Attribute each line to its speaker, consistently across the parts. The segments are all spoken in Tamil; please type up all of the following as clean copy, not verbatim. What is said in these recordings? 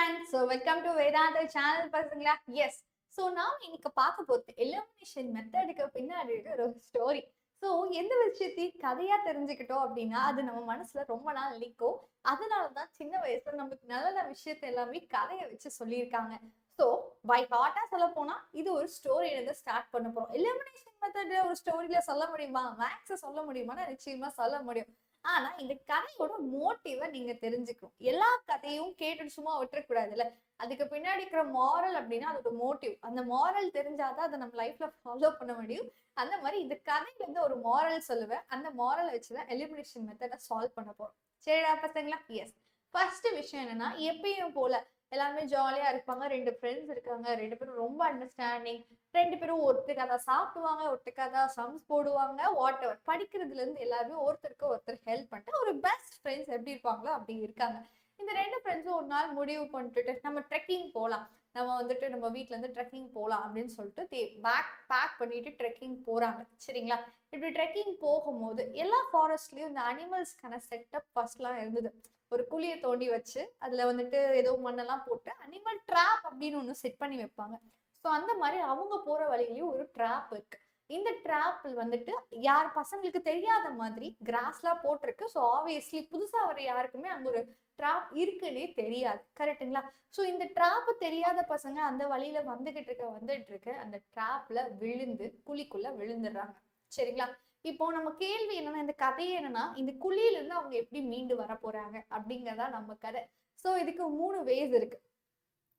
Speaker 1: friends, so welcome to Vedanta channel பசங்களா. Yes, so நாம இன்னைக்கு பார்க்க போறது elimination மெத்தடுக்கு பின்னாடி இருக்க ஒரு ஸ்டோரி. ஸோ எந்த விஷயத்தையும் கதையா தெரிஞ்சுக்கிட்டோம் அப்படின்னா அது நம்ம மனசுல ரொம்ப நாள் நிற்கும். அதனாலதான் சின்ன வயசுல நமக்கு நல்ல நல்ல விஷயத்த எல்லாமே கதையை வச்சு சொல்லியிருக்காங்க. ஸோ பை ஹார்ட்டா சொல்ல போனா இது ஒரு ஸ்டோரியில இருந்து ஸ்டார்ட் பண்ண போறோம். எலிமினேஷன் மெத்தட் ஒரு ஸ்டோரியில சொல்ல முடியுமா, மேக்ஸ் சொல்ல முடியுமான்னு நிச்சயமா சொல்ல முடியும். ஆனா இந்த கதையோட மோட்டிவ நீங்க தெரிஞ்சுக்கணும். எல்லா கதையும் கேட்டுட்டு சும்மா விட்டுறக்கூடாதுல்ல. அதுக்கு பின்னாடி இருக்கிற மாரல் அப்படின்னா அதோட மோட்டிவ். அந்த மாரல் தெரிஞ்சாதான் அதை நம்ம லைஃப்ல ஃபாலோ பண்ண முடியும். அந்த மாதிரி இந்த கதையில இருந்து ஒரு மாரல் சொல்லுவேன். அந்த மாரல் வச்சுதான் எலிமினேஷன் மெத்தட சால்வ் பண்ண போறோம். சரிடா பசங்களா? எஸ். ஃபர்ஸ்ட் விஷயம் என்னன்னா, எப்பயும் போல எல்லாருமே ஜாலியா இருப்பாங்க. 2 ஃப்ரெண்ட்ஸ் இருக்காங்க. 2 பேரும் ரொம்ப அண்டர்ஸ்டாண்டிங். 2 பேரும் ஒருத்தருக்காக சாப்பிடுவாங்க, ஒருத்தருக்காக சம்ஸ் போடுவாங்க, வாட் எவர். படிக்கிறதுல இருந்து எல்லாருமே ஒருத்தருக்கு ஒருத்தர் ஹெல்ப் பண்ணிட்டு ஒரு பெஸ்ட் ஃப்ரெண்ட்ஸ் எப்படி இருப்பாங்களோ அப்படி இருக்காங்க. இந்த 2 ஃப்ரெண்ட்ஸும் ஒரு நாள் முடிவு பண்ணிட்டு நம்ம ட்ரெக்கிங் போலாம். நம்ம வந்துட்டு நம்ம வீட்ல இருந்து ட்ரெக்கிங் போலாம் அப்படின்னு சொல்லிட்டு பேக் பண்ணிட்டு ட்ரெக்கிங் போறாங்க. சரிங்களா? இப்படி ட்ரெக்கிங் போகும்போது எல்லா ஃபாரஸ்ட்லயும் இந்த அனிமல்ஸ்க்கான செட்டப் ஃபர்ஸ்ட்லாம் இருந்தது. ஒரு குழியை தோண்டி வச்சு அதுல வந்துட்டு ஏதோ மண்ணெல்லாம் போட்டு அனிமல் ட்ராப் அப்படின்னு ஒண்ணு செட் பண்ணி வைப்பாங்க. ஸோ அந்த மாதிரி அவங்க போற வழியிலயும் ஒரு ட்ராப் இருக்கு. இந்த ட்ராப்ல வந்துட்டு யார் பசங்களுக்கு தெரியாத மாதிரி கிராஸ்லாம் போட்டிருக்கு. ஸோ ஆப்வியஸ்லி புதுசா வர யாருக்குமே அங்க ஒரு ட்ராப் இருக்குன்னே தெரியாது. கரெக்டுங்களா? ஸோ இந்த ட்ராப் தெரியாத பசங்க அந்த வழியில வந்துட்டு இருக்க அந்த ட்ராப்ல விழுந்து குழிக்குள்ள விழுந்துடுறாங்க. சரிங்களா? இப்போ நம்ம கேள்வி என்னன்னா, இந்த கதையே என்னன்னா, இந்த குழியில இருந்து அவங்க எப்படி மீண்டு வர போறாங்க அப்படிங்கறதா நம்ம கதை. சோ இதுக்கு 3 வேஸ் இருக்கு.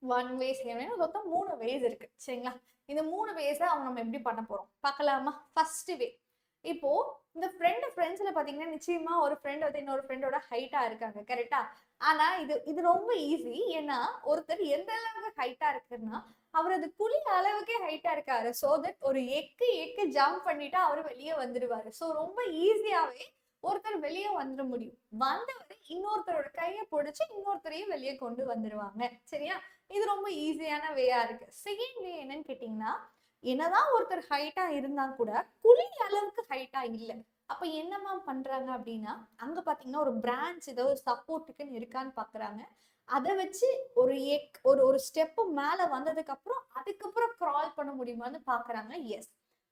Speaker 1: 1 வேஸ் மொத்தம் 3 வேஸ் இருக்கு. சரிங்களா? இந்த 3 வேஸ அவங்க நம்ம எப்படி பண்ண போறோம் பார்க்கலாமா? ஃபர்ஸ்ட் வே. இப்போ இந்த ஃப்ரெண்ட்ஸ்ல பாத்தீங்கன்னா நிச்சயமா ஒரு ஃப்ரெண்ட் வந்து இன்னொரு ஃப்ரெண்டோட ஹைட்டா இருக்காங்க. கரெக்டா? ஆனா இது இது ரொம்ப ஈஸி. ஏன்னா ஒருத்தர் எந்த அளவுக்கு ஹைட்டா இருக்குன்னா அவர் அது குழி அளவுக்கே ஹைட்டா இருக்காரு. சோ தட் ஒரு எக்கு ஜம்ப் பண்ணிட்டு அவரு வெளியே வந்துடுவாரு. சோ ரொம்ப ஈஸியாவே ஒருத்தர் வெளியே வந்துட முடியும். வந்தவரை இன்னொருத்தரோட கையை பிடிச்சு இன்னொருத்தரையும் வெளியே கொண்டு வந்துருவாங்க. சரியா? இது ரொம்ப ஈஸியான வேயா இருக்கு. செகண்ட் வே என்னன்னு கேட்டீங்கன்னா, என்னதான் ஒருத்தர் ஹைட்டா இருந்தா கூட குழி அளவுக்கு ஹைட்டா இல்ல. அப்ப என்னமா பண்றாங்க அப்படின்னா, அங்க பாத்தீங்கன்னா ஒரு பிரான்ச் ஏதோ சப்போர்ட்டுக்குன்னு இருக்கான்னு பாக்குறாங்க. அதை வச்சு ஒரு ஒரு ஸ்டெப் மேல வந்ததுக்கு அப்புறம் அதுக்கப்புறம் கிரால் பண்ண முடியுமான்னு பாக்குறாங்க. எஸ்.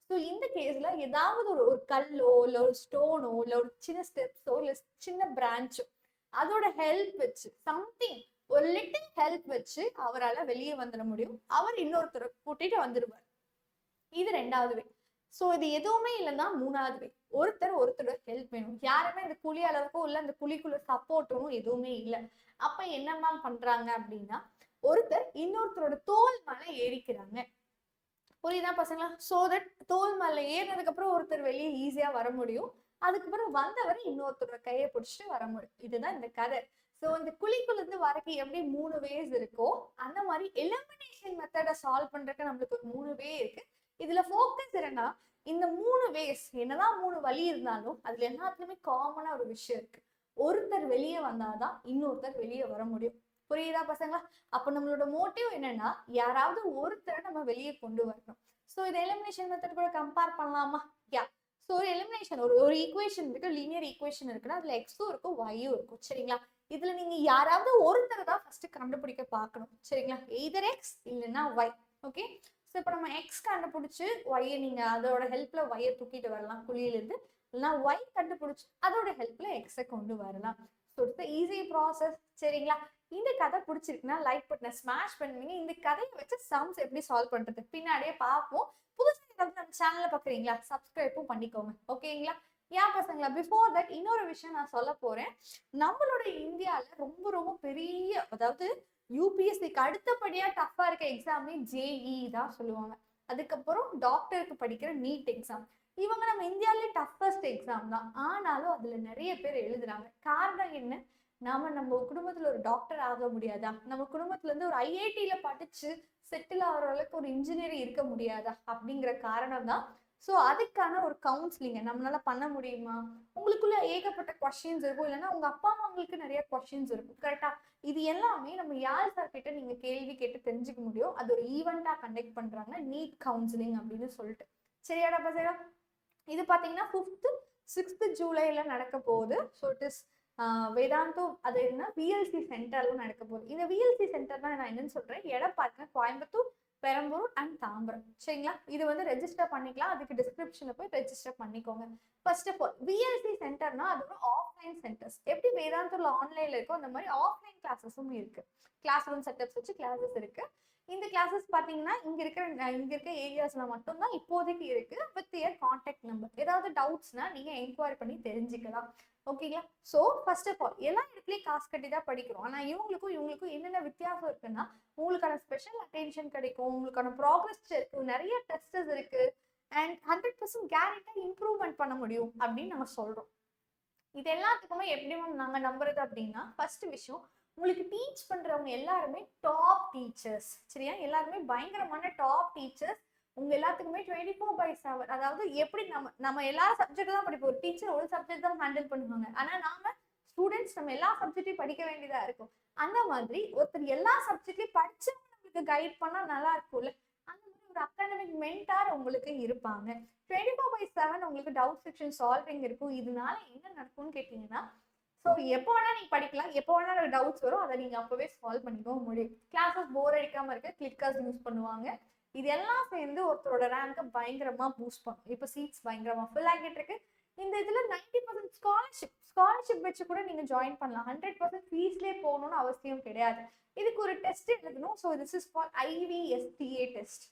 Speaker 1: ஸோ இந்த கேஸ்ல ஏதாவது ஒரு ஒரு கல்லோ இல்ல ஒரு ஸ்டோனோ இல்ல ஒரு சின்ன ஸ்டெப்ஸோ இல்ல சின்ன பிரான்ச்சோ அதோட ஹெல்ப் வச்சு சம்திங் ஒரு லிட்டில் ஹெல்ப் வச்சு அவரால் வெளியே வந்துட முடியும். அவர் இன்னொருத்தரை கூட்டிட்டு வந்துடுவார். இது 2வது வே. சோ இது எதுவுமே இல்லைன்னா 3வது வே. ஒருத்தரோட ஹெல்ப் வேணும். யாருமே இந்த குழி அளவுக்கும் இல்ல இந்த குழிக்குள்ள சப்போர்ட்டும் எதுவுமே இல்லை. அப்ப என்னமா பண்றாங்க அப்படின்னா, ஒருத்தர் இன்னொருத்தரோட தோல் மேல ஏறிக்கிறாங்க. புரியுதா பசங்களா? சோ தட் தோல் மேல ஏறினதுக்கு அப்புறம் ஒருத்தர் வெளியே ஈஸியா வர முடியும். அதுக்கப்புறம் வந்தவர் இன்னொருத்தரோட கையை பிடிச்சிட்டு வர முடியும். இதுதான் இந்த கதை. சோ இந்த குழிக்குள்ள இருந்து வரக்கு எப்படி 3 வேஸ் இருக்கோ அந்த மாதிரி எலிமினேஷன் மெத்தட சால்வ் பண்றதுக்கு நம்மளுக்கு ஒரு 3 வே இருக்கு. இதுல ஃபோக்கஸ் என்னன்னா, இந்த 3 வேஸ் என்னதான் 3 வழி இருந்தாலும் அதுல எல்லாத்துலயுமே காமனா ஒரு விஷயம் இருக்கு. ஒருத்தர் வெளியே வந்தாதான் இன்னொருத்தர் வெளியே வர முடியும். புரியுதா பசங்களா? அப்ப நம்மளோட மோட்டிவ் என்னன்னா, யாராவது ஒருத்தரை நம்ம வெளியே கொண்டு வரணும். சோ இது எலிமினேஷன் மெத்தட் கூட கம்பேர் பண்ணலாமா? யா. சோ ஒரு எலிமினேஷன் ஒரு ஈக்குவேஷன் இருக்கு, லீனியர் ஈக்குவேஷன் இருக்குன்னா அதுல எக்ஸும் இருக்கும் ஒய்யும் இருக்கும். சரிங்களா? இதுல நீங்க யாராவது ஒருத்தரை தான் ஃபர்ஸ்ட் கண்டுபிடிக்க பார்க்கணும். சரிங்களா? எய்தர் எக்ஸ் இல்லைன்னா ஒய். ஓகே. ஸோ இப்போ நம்ம எக்ஸ் கண்டுபிடிச்சு ஒய்யை நீங்க அதோட ஹெல்ப்ல ஒய்யை தூக்கிட்டு வரலாம் குழியில இருந்து. இல்லைன்னா ஒய் கண்டுபிடிச்சு அதோட ஹெல்ப்ல எக்ஸை கொண்டு வரலாம். So it's easy process. சரிங்களா? இந்த கதை பிடிச்சிருக்குன்னா லைக் பட்டனை ஸ்மாஷ் பண்ணுவீங்க. இந்த கதையை வச்சு சம்ஸ் எப்படி சால்வ் பண்றது பின்னாடியே பார்ப்போம். புதுசா ஏதாவது நம்ம சேனல்ல பாக்குறீங்களா? சப்ஸ்கிரைப்பும் பண்ணிக்கோங்க. ஓகேங்களா? ஏன் பசங்களா, பிஃபோர் தட் இன்னொரு விஷயம் நான் சொல்ல போறேன். நம்மளோட இந்தியால ரொம்ப ரொம்ப பெரிய, அதாவது யூபிஎஸ்சிக்கு அடுத்தபடியா டஃபா இருக்க எக்ஸாமே ஜேஇ தான் சொல்லுவாங்க. அதுக்கப்புறம் டாக்டருக்கு படிக்கிற நீட் எக்ஸாம். இவங்க நம்ம இந்தியாவிலே டஃபஸ்ட் எக்ஸாம் தான். ஆனாலும் அதுல நிறைய பேர் எழுதுறாங்க. காரணம் என்ன? நம்ம குடும்பத்துல ஒரு டாக்டர் ஆக முடியாதா? நம்ம குடும்பத்துல இருந்து ஒரு ஐஐடியில படிச்சு செட்டில் ஆகிற அளவுக்கு ஒரு இன்ஜினியரிங் இருக்க முடியாதா அப்படிங்கிற காரணம் தான். ஸோ அதுக்கான ஒரு கவுன்சிலிங்க நம்மளால பண்ண முடியுமா? உங்களுக்குள்ள ஏகப்பட்ட கொஸ்டின்ஸ் இருக்கும். இல்லைன்னா உங்க அப்பா அம்மாங்களுக்கு நிறைய கொஸ்டின்ஸ் இருக்கும். கரெக்டா? இது எல்லாமே நம்ம யார் சார் கிட்ட நீங்க கேள்வி கேட்டு தெரிஞ்சுக்க முடியும். அது ஒரு ஈவெண்டா கண்டக்ட் பண்றாங்க, நீட் கவுன்சிலிங் அப்படின்னு சொல்லிட்டு. சரியாடா பசங்க? இது பாத்தீங்கன்னா 5th 6th ஜூலைல நடக்க போகுது. ஸோ இட் இஸ் வேதாந்தோ அது என்ன விஎல்சி சென்டர்ல நடக்க போகுது. இந்த விஎல்சி சென்டர் தான் நான் என்னன்னு சொல்றேன், இடம் பாருங்க கோயம்புத்தூர், பெரம்பூர் அண்ட் தாம்பரம். சரிங்களா? இது வந்து ரெஜிஸ்டர் பண்ணிக்கலாம். அதுக்கு டிஸ்கிரிப்ஷன்ல போய் ரெஜிஸ்டர் பண்ணிக்கோங்க. ஃபர்ஸ்ட் ஆஃப் ஆல் விஎல்சி சென்டர்னா அது ஒரு ஆஃப்லைன் சென்டர்ஸ். எப்படி வேதாந்தூர்ல ஆன்லைன்ல இருக்கோ அந்த மாதிரி ஆஃப்லைன் கிளாஸஸும் இருக்கு. கிளாஸ் ரூம் செட்டப்ஸ் வச்சு கிளாஸஸ் இருக்கு. இந்த கிளாஸஸ் பாத்தீங்கன்னா இங்க இருக்க ஏரியாஸ்ல மட்டும்தான் இப்போதைக்கு இருக்கு. With year contact number. ஏதாவது டவுட்ஸ்னா நீங்க என்கொயரி பண்ணி தெரிஞ்சுக்கலாம். ஓகேங்களா? ஸோ ஃபர்ஸ்ட் ஆஃப் ஆல் எல்லா இடத்துலயும் காசு கட்டி தான் படிக்கிறோம். ஆனா இவங்களுக்கும் என்னென்ன வித்தியாசம் இருக்குன்னா, உங்களுக்கான ஸ்பெஷல் அட்டென்ஷன் கிடைக்கும், உங்களுக்கான ப்ராக்ரஸ் இருக்கு, நிறைய டெஸ்டஸ் இருக்கு, அண்ட் 100% கேரண்டா இம்ப்ரூவ்மெண்ட் பண்ண முடியும் அப்படின்னு நம்ம சொல்றோம். இது எல்லாத்துக்குமே எப்படி மேம் நாங்க நம்புறது அப்படின்னா, ஃபர்ஸ்ட் விஷயம் உங்களுக்கு டீச் பண்றவங்க எல்லாருமே டாப் டீச்சர்ஸ். சரியா? எல்லாருமே பயங்கரமான டாப் டீச்சர்ஸ். உங்க எல்லாத்துக்குமே 24/7. அதாவது எப்படி நம்ம எல்லா சப்ஜெக்ட் தான் படிப்போம். ஒரு டீச்சர் ஒரு சப்ஜெக்ட் தான் ஹேண்டில் பண்ணுவாங்க. ஆனா நாம ஸ்டூடெண்ட்ஸ் நம்ம எல்லா சப்ஜெக்டையும் படிக்க வேண்டியதா இருக்கும். அந்த மாதிரி ஒருத்தர் எல்லா சப்ஜெக்ட்லயும் படிச்சு உங்களுக்கு கைட் பண்ணா நல்லா இருக்கும்ல. அந்த மாதிரி ஒரு அகாடமிக் மென்டார் உங்களுக்கு இருப்பாங்க. 24/7 உங்களுக்கு டவுட் செக்ஷன் சால்விங் இருக்கும். இதனால என்ன நடக்கும்னு கேட்டீங்கன்னா, ஸோ எப்போ வேணா நீங்க படிக்கலாம், எப்போ வேணா டவுட்ஸ் வரும், அதை நீங்க அப்பவே சால்வ் பண்ணிக்கவும் முடியும். கிளாஸஸ் போர் அடிக்காம இருக்க கிளிக்கர்ஸ் யூஸ் பண்ணுவாங்க. இது எல்லாம் சேர்ந்து ஒருத்தரோட ரேங்கை பயங்கரமா பூஸ்ட் பண்ணும். இப்போ சீட்ஸ் பயங்கரமா ஃபுல் ஆகிட்டு இருக்கு. இந்த இதுல 90% ஸ்காலர்ஷிப் வச்சு கூட நீங்க ஜாயின் பண்ணலாம். 100% ஃபீஸ்லேயே போகணும்னு அவசியம் கிடையாது. இதுக்கு ஒரு டெஸ்ட் எழுதணும். So this is call IVSTA test.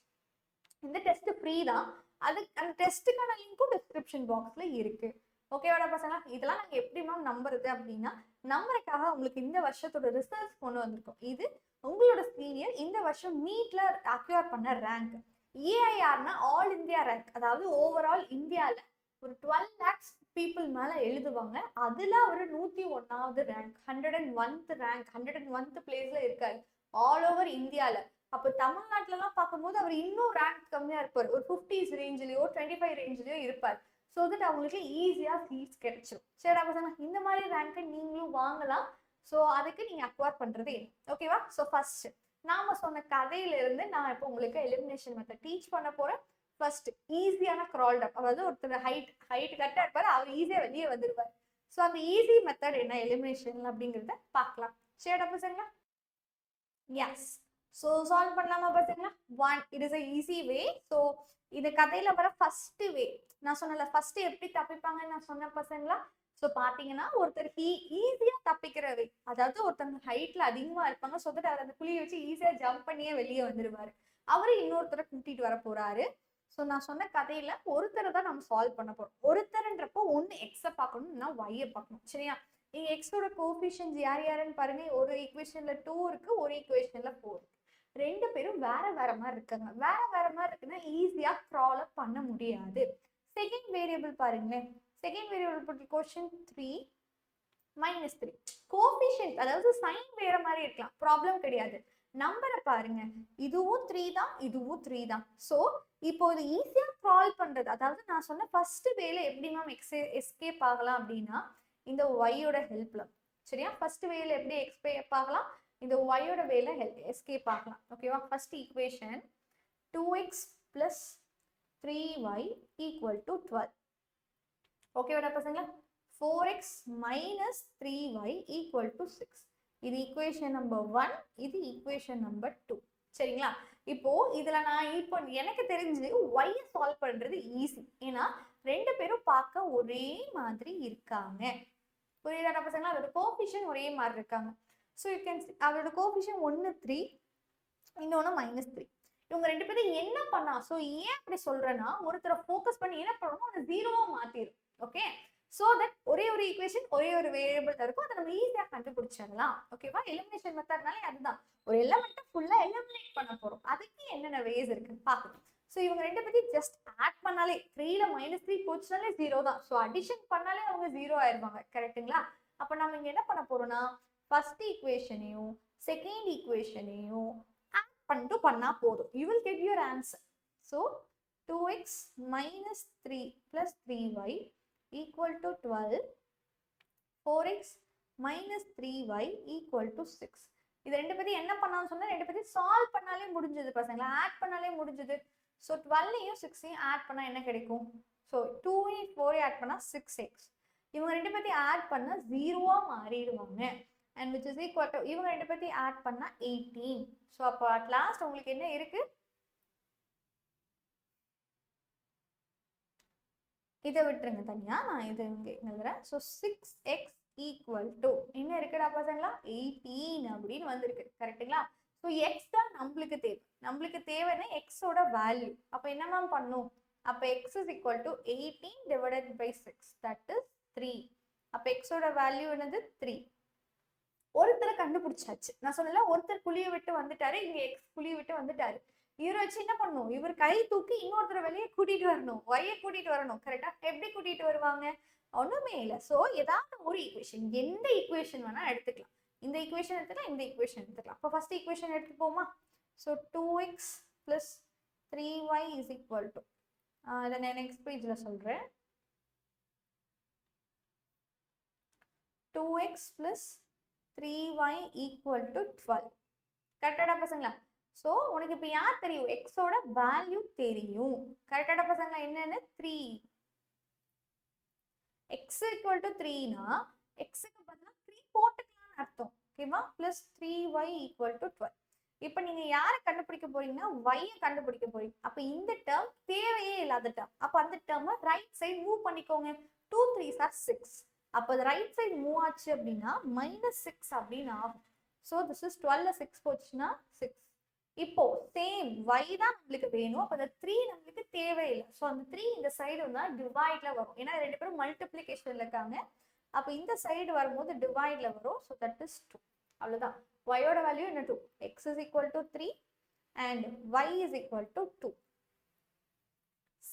Speaker 1: இந்த டெஸ்ட் ஃப்ரீ தான். அந்த டெஸ்ட்டுக்கான லிங்க்கும் டிஸ்கிரிப்ஷன் பாக்ஸ்ல இருக்கு. ஓகேவாடா பசங்க? இதெல்லாம் நாங்க எப்படி மேம் நம்புறது அப்படின்னா, நம்பருக்காக உங்களுக்கு இந்த வருஷத்தோட ரிசல்ட்ஸ் கொண்டு வந்திருக்கோம். இது உங்களோட சீனியர் இந்த வருஷம் நீட்ல அக்யூர் பண்ண ரேங்க். ஏஐஆர்னா ஆல் இந்தியா ரேங்க். அதாவது ஓவரால் இந்தியால ஒரு 12 lakhs பீப்புள் மேல எழுதுவாங்க. அதுல அவர் 101வது ரேங்க், 101th ரேங்க், 101th பிளேஸ்ல இருக்காரு ஆல் ஓவர் இந்தியால. அப்போ தமிழ்நாட்டுல எல்லாம் பார்க்கும்போது அவர் இன்னும் ரேங்க் கம்மியா இருப்பார். ஒரு 50s ரேஞ்சிலயோ 25 ரேஞ்சிலயோ இருப்பார். ஸோ தட் அவங்களுக்கு ஈஸியா சீட்ஸ் கிடைச்சிடும். சரி பசங்க, இந்த மாதிரி ரேங்கை நீங்களும் வாங்கலாம். ஸோ அதுக்கு நீங்க அக்வயர் பண்றது ஓகேவா? ஸோ ஃபர்ஸ்ட் நாம சொன்ன கதையில இருந்து நான் இப்போ உங்களுக்கு எலிமினேஷன் மெத்தட் டீச் பண்ண போறேன். ஃபர்ஸ்ட் ஈஸியான கிரால்ட் அப். அதாவது ஒருத்தர் ஹைட் கரெக்டா இருப்பாரு, அவர் ஈஸியா வெளியே வந்துருவார். ஸோ அந்த ஈஸி மெத்தட் என்ன எலிமினேஷன் அப்படிங்கிறத பார்க்கலாம். சரிடா பசங்க? எஸ். ஸோ சால்வ் பண்ணலாமா பசங்களா? It is a easy way. So இந்த கதையில வர ஃபர்ஸ்ட் வே நான் சொன்னல, ஃபர்ஸ்ட் எப்படி தப்பிப்பாங்கன்னு நான் சொன்ன பசங்களா. ஸோ பாத்தீங்கன்னா ஒருத்தர் ஈஸியா தப்பிக்கிற வே, அதாவது ஒருத்தங்க ஹைட்ல அதிகமா இருப்பாங்க. ஸோ தட் அவர் அந்த குழியை வச்சு ஈஸியா ஜம்ப் பண்ணியே வெளியே வந்துருவாரு. அவரு இன்னொருத்தரை கூட்டிட்டு வர போறாரு. ஸோ நான் சொன்ன கதையில ஒருத்தரை தான் நம்ம சால்வ் பண்ண போறோம். ஒருத்தர்ன்றப்போ ஒன்னு எக்ஸ பார்க்கணும், இல்லைன்னா ஒய்யை பார்க்கணும். சரியா? நீங்க எக்ஸோட கோஎஃபிஷியன்ட்ஸ் யார் யாருன்னு பாருங்க. ஒரு ஈக்குவேஷன்ல 2 இருக்கு, ஒரு ஈக்குவேஷன்ல 4. ரெண்டு பேரும் வேற வேற மாதிரி இருக்காங்க. வேற வேற மாதிரி இருக்குன்னா ஈஸியா க்ரால் அப் பண்ண முடியாது. செகண்ட் வேரியபிள் பாருங்களேன். Second variable question 3 -3. கோஎஃபிஷியன்ட் அதாவது சைன் வேற மாதிரி இருக்கலாம், ப்ராப்ளம் கிடையாது. நம்பரை பாருங்க, இதுவும் 3 தான், இதுவும் 3 தான். ஸோ இப்போ இது ஈஸியா க்ரால் பண்றது, அதாவது நான் சொன்ன ஃபர்ஸ்ட் வேல எப்படி மேம் எஸ்கேப் ஆகலாம் அப்படின்னா, இந்த ஒய்யோட ஹெல்ப்ல. சரியா? ஃபர்ஸ்ட் வேல எப்படி எஸ்கேப் ஆகலாம், இந்த ஒய்யோட வேல எஸ்கேப் ஆகலாம். ஓகேவா? First equation 2x plus 3y equal to 12. ஓகேவாடா பசங்களா? 4x minus 3y equal to 6. இது ஈக்குவேஷன் நம்பர் 1, இது ஈக்குவேஷன் நம்பர் 2. சரிங்களா? இப்போ இதுல நான் இப்போ எனக்கு தெரிஞ்சு y சால்வ் பண்றது ஈஸி. ஏன்னா ரெண்டு பேரும் பார்க்க ஒரே மாதிரி இருக்காங்க. புரியுதா பசங்களா? அதோட கோஎஃபிஷியன்ட் ஒரே மாதிரி இருக்காங்க. ஸோ யூ கேன் அவரோட கோஎஃபிஷியன்ட் 1 3, இன்னொன்று -3. இவங்க ரெண்டு பேரும் என்ன பண்ணா? ஸோ ஏன் அப்படி சொல்றேன்னா, ஒருத்தரை ஃபோக்கஸ் பண்ணி என்ன பண்ணணும், அதை ஜீரோவா மாத்திரும். ஓகே? ஸோ தட் ஒரே ஒரு ஈக்குவேஷன் ஒரே ஒரு வேரியபிள் இருக்கும், அதை நம்ம ஈஸியா கண்டுபிடிச்சிடலாம். ஓகேவா? எலிமினேஷன் மெத்தட்னாலே அதுதான், ஒரு எலிமெண்ட்டை ஃபுல்லா எலிமினேட் பண்ண போறோம். அதுக்கு என்னென்ன வேஸ் இருக்குன்னு பார்க்கணும். ஸோ இவங்க ரெண்டு பேரும் ஜஸ்ட் ஆட் பண்ணாலே 3ல -3 போச்சுனாலே 0 தான். ஸோ அடிஷன் பண்ணாலே அவங்க 0 ஆயிருவாங்க. கரெக்டுங்களா? அப்ப நம்ம இங்க என்ன பண்ண போறோம்னா, ஃபர்ஸ்ட் ஈக்குவேஷனையும் செகண்ட் ஈக்குவேஷனையும் ஆட் பண்ணிட்டு பண்ணா போதும். You will get your answer. So 2x minus 3 plus 3y equal to 12. 4x minus 3y equal to 6. இது ரெண்டு பேரும் என்ன பண்ணான்னு சொன்னா, ரெண்டு பேரும் சால்வ் பண்ணாலே முடிஞ்சது பசங்களா, ஆட் பண்ணாலே முடிஞ்சது. ஸோ 12ஐயும் 6ஐயும் ஆட் பண்ணா என்ன கிடைக்கும்? ஸோ 2 4 ஆட் பண்ணா 6x. இவங்க ரெண்டு பேர்த்தையும் ஆட் பண்ணா 0-ஆ மாறிடுவாங்க. And which is equal to இவங்க ரெண்டு பேர்த்தையும் ஆட் பண்ணா 18. ஸோ அப்போ அட் லாஸ்ட் உங்களுக்கு என்ன இருக்கு? இதை விட்டுருங்க தனியா, நான் இது இங்கே எழுதுறேன். ஸோ 6x ஈக்குவல் டு என்ன இருக்குடா பசங்களா? 18 அப்படின்னு வந்திருக்கு. கரெக்டுங்களா? ஸோ எக்ஸ் தான் நம்மளுக்கு தேவை. நம்மளுக்கு தேவைன்னா எக்ஸோட வேல்யூ. அப்போ என்ன மேம் பண்ணும்? அப்போ x is equal to 18 divided by 6, that is 3. அப்போ எக்ஸோட வேல்யூ என்னது? 3. ஒருத்தரை கண்டுபிடிச்சாச்சு. நான் சொல்லல, ஒருத்தர் குழியை விட்டு வந்துட்டாரு, இங்க எக்ஸ் குழியை விட்டு வந்துட்டாரு. இவரை வச்சு என்ன பண்ணும்? இவர் கை தூக்கி இன்னொருத்தர் வெளியே கூட்டிட்டு வரணும், ஒய்யை கூட்டிட்டு வரணும். கரெக்டா? எப்படி கூட்டிட்டு வருவாங்க? ஒண்ணுமே இல்லை. ஸோ ஏதாவது ஒரு ஈக்குவேஷன், எந்த ஈக்குவேஷன் வேணா எடுத்துக்கலாம். இந்த ஈக்குவேஷன் எடுத்துக்கலாம், இந்த ஈக்குவேஷன் எடுத்துக்கலாம். அப்போ ஃபர்ஸ்ட் ஈக்குவேஷன் எடுத்துப்போமா? So 2x plus 3y is equal to, இதை நான் நெக்ஸ்ட் பேஜ்ல சொல்றேன். 2x plus 3y equal to 12. கரெக்டாடா பசங்களா? ஸோ உனக்கு இப்போ யார் தெரியும்? எக்ஸோட வேல்யூ தெரியும். கரெக்டாடா பசங்களா? என்னன்னு? 3. எக்ஸ் ஈக்குவல் டு 3னா எக்ஸுக்கு பதிலாக 3 போட்டுக்கலாம்னு அர்த்தம். ஓகேவா? Plus 3y equal to 12. இப்போ நீங்க யாரை கண்டுபிடிக்க போறீங்கன்னா y-யை கண்டுபிடிக்க போறீங்க. அப்போ இந்த டேர்ம் தேவையே இல்லாத டேர்ம். அப்போ அந்த டேர்மை ரைட் சைடு மூவ் பண்ணிக்கோங்க. 2 3s are 6. அப்போ ரைட் சைடு மூவ் ஆச்சு அப்படின்னா -6 அப்படின்னு ஆகும். ஸோ திஸ் இஸ் 12ல 6 போச்சுன்னா 6. இப்போ சேம் y தான் நம்மளுக்கு வேணும். அப்போ அந்த 3 நம்மளுக்கு தேவையில்லை. ஸோ அந்த 3 இந்த சைடு வந்தால் டிவைட்ல வரும். ஏன்னா ரெண்டு பேரும் மல்டிப்ளிகேஷன்ல இருக்காங்க. அப்போ இந்த சைடு வரும்போது டிவைட்ல வரும். So that is 2. அவ்வளோதான். y-ஓட வேல்யூ என்ன? 2. x is equal to 3 and y is equal to 2.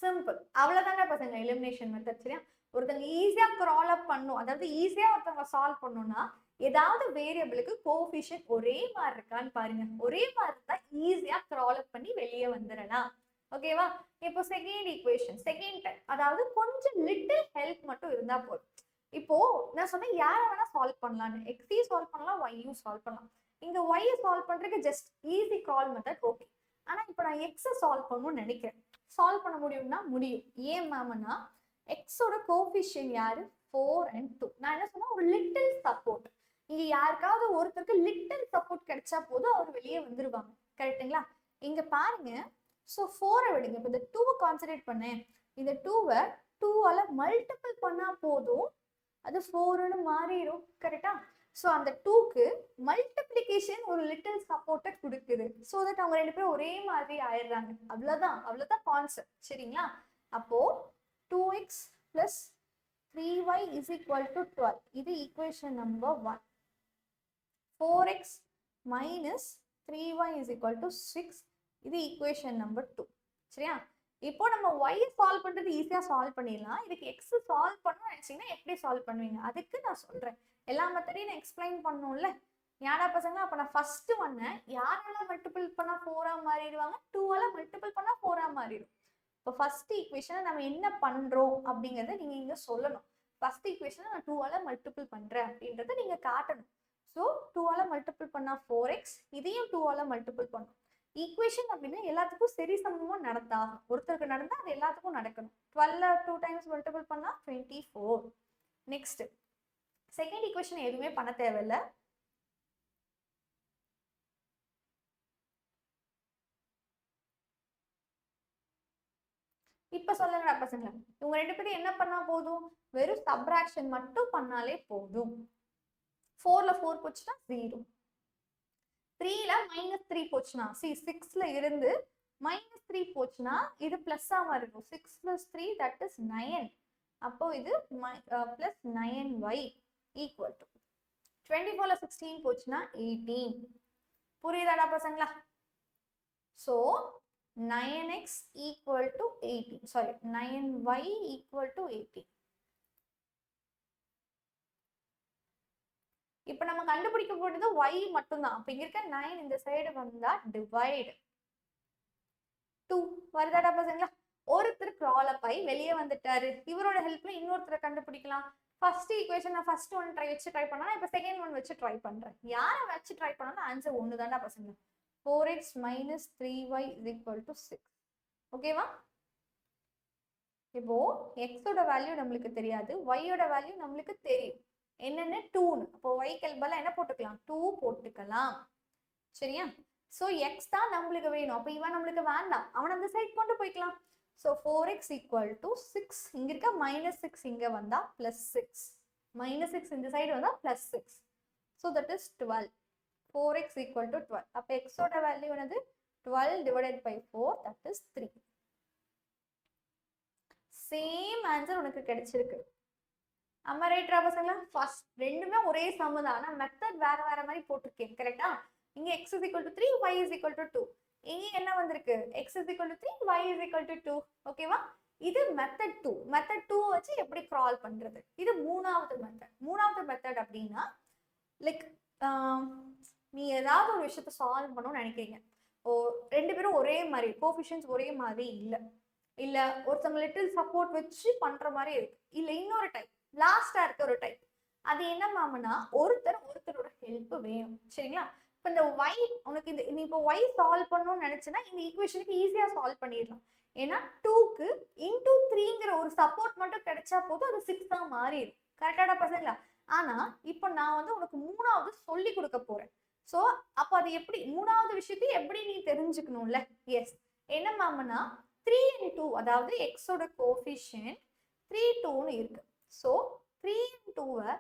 Speaker 1: Simple. அவ்வளோதாங்க பசங்க எலிமினேஷன் மெத்தட். சரியா? ஒருத்தங்க ஈஸியா கிரால் அப் பண்ணும், அதாவது ஈஸியா ஒருத்தவங்க சால்வ் பண்ணணும்னா ஏதாவது வேரியபிளுக்கு கோஎஃபிஷியன்ட் ஒரே மாதிரி இருக்கான்னு பாருங்க. ஒரே மாதிரி தான் ஈஸியா கிரால் அப் பண்ணி வெளியே வந்துடலாம். ஓகேவா? இப்போ செகண்ட் ஈக்குவேஷன், செகண்ட் டைம், அதாவது கொஞ்சம் லிட்டில் ஹெல்ப் மட்டும் இருந்தா போதும். இப்போ நான் சொன்னேன் யாரை வேணா சால்வ் பண்ணலாம்னு. எக்ஸையும் சால்வ் பண்ணலாம், ஒய்யும் சால்வ் பண்ணலாம். இங்க ஒய்யை சால்வ் பண்றதுக்கு just easy crawl method okay. ஆனா இப்போ நான் எக்ஸை சால்வ் பண்ணணும்னு நினைக்கிறேன். சால்வ் பண்ண முடியும்னா முடியும். ஏன் மேம்னா எக்ஸோட கோஎஃபிஷியன்ட் யாரு? 4 and 2. நான் என்ன சொன்னா ஒரு லிட்டில் சப்போர்ட். இங்க யாருக்காவது ஒருத்தருக்கு லிட்டில் சப்போர்ட் கிடைச்சா போதும் அவர் வெளியே வந்துருவாங்க. கரெக்டுங்களா? இங்க பாருங்க. ஸோ 4-ஐ விடுங்க. இப்போ இந்த 2-வை கான்சன்ட்ரேட் பண்ணேன். இந்த 2-வை 2-ஆல மல்டிபிள் பண்ணா போதும், அது 4ன்னு மாறிடும். கரெக்டா? ஸோ அந்த 2க்கு மல்டிப்ளிகேஷன் ஒரு லிட்டில் சப்போர்ட்டை கொடுக்குது. ஸோ தட் அவங்க ரெண்டு பேரும் ஒரே மாதிரி ஆயிடுறாங்க. அவ்வளோதான், அவ்வளோதான் கான்செப்ட். சரிங்களா? அப்போ 2x plus 3y is equal to 12. இது equation number 1. 4x minus 3y is equal to 6. இது equation number 2. சரியா? இப்போ நம்ம y சால்வ் பண்றது ஈஸியா சால்வ் பண்ணிடலாம். இதுக்கு x சால்வ் பண்ணணும்னு நினைச்சீங்கன்னா எப்படி சால்வ் பண்ணுவீங்க? அதுக்கு நான் சொல்றேன். எல்லா மெத்தடையும் நான் எக்ஸ்பிளைன் பண்ணணும்ல. யாரா பசங்க? அப்ப நான் ஃபர்ஸ்ட் ஒன்னை யாரால மல்டிபிள் பண்ணா 4-ஆ மாறிடுவாங்க? 2-ஆல மல்டிபிள் பண்ணா 4-ஆ மாறிடும். இப்போ ஃபர்ஸ்ட் ஈக்குவேஷனை நம்ம என்ன பண்றோம் அப்படிங்கறத நீங்க இங்க சொல்லணும். ஃபர்ஸ்ட் ஈக்குவேஷனை நான் 2-ஆல மல்டிபிள் பண்றேன் அப்படின்றத நீங்க காட்டணும். ஸோ 2-ஆல மல்டிபிள் பண்ணா 4x, இதையும் 2-ஆல மல்டிபிள் பண்ணணும். ஈக்குவேஷன் அப்படின்னா எல்லாத்துக்கும் சரி சமமா நடந்தாகும். ஒருத்தருக்கு நடந்தா அது எல்லாத்துக்கும் நடக்கணும். 12-ல 2 டைம்ஸ் மல்டிபிள் பண்ணா 24. நெக்ஸ்ட் செகண்ட் ஈக்குவேஷன் எதுவுமே பண்ண தேவையில்லை. இப்ப சொல்லுங்கடா பசங்க, இவங்க ரெண்டு பேரும் என்ன பண்ணா போதும்? வெறும் சப்ராக்ஷன் மட்டும் பண்ணாலே போதும். 4-ல 4 போச்சுன்னா 0. 3-ல -3 போச்சுன்னா 6-ல இருந்து -3 போச்சுன்னா இது பிளஸ்ஸா மாறிடும். 6 + 3 that is 9. அப்போ இது பிளஸ் 9y ஈக்குவல் டு 24-ல 16 போச்சுன்னா 18. புரியுதாடா பசங்களா? So 9x equal to 18. Sorry, 9y equal to 18. இப்போ நம்ம கண்டுபிடிக்க போறது y மட்டும்தான். அப்ப இங்க இருக்க 9 இந்த சைடு வந்தா டிவைட் 2 வருதாடா பசங்களா? ஒருத்தர் கிரால் அப் ஆகி வெளியே வந்துட்டாரு. இவரோட ஹெல்ப்ல இன்னொருத்தரை கண்டுபிடிக்கலாம். ஃபர்ஸ்ட் ஈக்குவேஷன் நான் ஃபர்ஸ்ட் ஒன் வச்சு ட்ரை பண்ணா, இப்போ செகண்ட் ஒன் வச்சு ட்ரை பண்றேன். யாரை வச்சு ட்ரை பண்ணாலும் ஆன்சர் ஒன்று தான்டா பசங்க. 4x minus 3y is equal to 6. ஓகேவா? இப்போ எக்ஸோட வேல்யூ நம்மளுக்கு தெரியாது, ஒய்யோட வேல்யூ நம்மளுக்கு தெரியும். என்னென்ன 2ன்னு. அப்போ ஒய்க்கு பதிலா என்ன போட்டுக்கலாம்? 2 போட்டுக்கலாம். சரியா? ஸோ எக்ஸ் தான் நம்மளுக்கு வேணும். அப்போ இவன் நம்மளுக்கு வேண்டாம், அவன் அந்த சைட் கொண்டு போய்க்கலாம். So 4x equal to 6. இங்க இருக்க -6 இங்க வந்தா +6. -6 இந்த சைடு வந்தா +6. So that is 12. 4x equal to 12. அப்போ எக்ஸோட வேல்யூ என்னது? 12 divided by 4, that is 3. Same answer உனக்கு கிடைச்சிருக்கு. அம்மா ரைட்டா பசங்களா? ஃபர்ஸ்ட் ரெண்டுமே ஒரே சம் தான், ஆனா மெத்தட் வேற வேற மாதிரி போட்டிருக்கேன். கரெக்டா? இங்க x is equal to 3, y is equal to 2. இங்க என்ன வந்திருக்கு? x is equal to 3, y is equal to 2. ஓகேவா? இது மெத்தட் 2. மெத்தட் 2 வச்சு எப்படி கிரால் பண்றது? இது மூணாவது மெத்தட். மூணாவது மெத்தட் அப்படின்னா லைக் நீ ஏதாவது ஒரு விஷயத்த சால்வ் பண்ணணும்னு நினைக்கிறீங்க. ரெண்டு பேரும் ஒரே மாதிரி, கோஎஃபிஷியன்ட்ஸ் ஒரே மாதிரி இல்ல, இல்ல ஒருத்தவங்க லிட்டில் சப்போர்ட் வச்சு பண்ற மாதிரி இருக்கு, இல்ல இன்னொரு டைப் லாஸ்டா இருக்க ஒரு டைப். அது என்ன மாமனா ஒருத்தரோட ஹெல்ப் வேணும். சரிங்களா? இப்போ இந்த y உனக்கு இந்த நீ இப்போ y சால்வ் பண்ணணும்னு நினைச்சேன்னா இந்த ஈக்குவேஷனுக்கு ஈஸியா சால்வ் பண்ணிடலாம். ஏன்னா 2க்கு இன்டூ 3ங்கிற ஒரு சப்போர்ட் மட்டும் கிடைச்சா போதும், அது 6 தான் மாறிடும். கரெக்டாடா பசங்களா? ஆனா இப்போ நான் வந்து உனக்கு மூணாவது சொல்லி கொடுக்க போறேன். ஸோ அப்போ அது எப்படி, மூணாவது விஷயத்தை எப்படி நீ தெரிஞ்சுக்கணும்ல? எஸ், என்ன மாமனா 3 and 2, அதாவது எக்ஸோட கோஎஃபிஷியன்ட் 3, 2ன்னு இருக்கு. ஸோ 3 and 2வை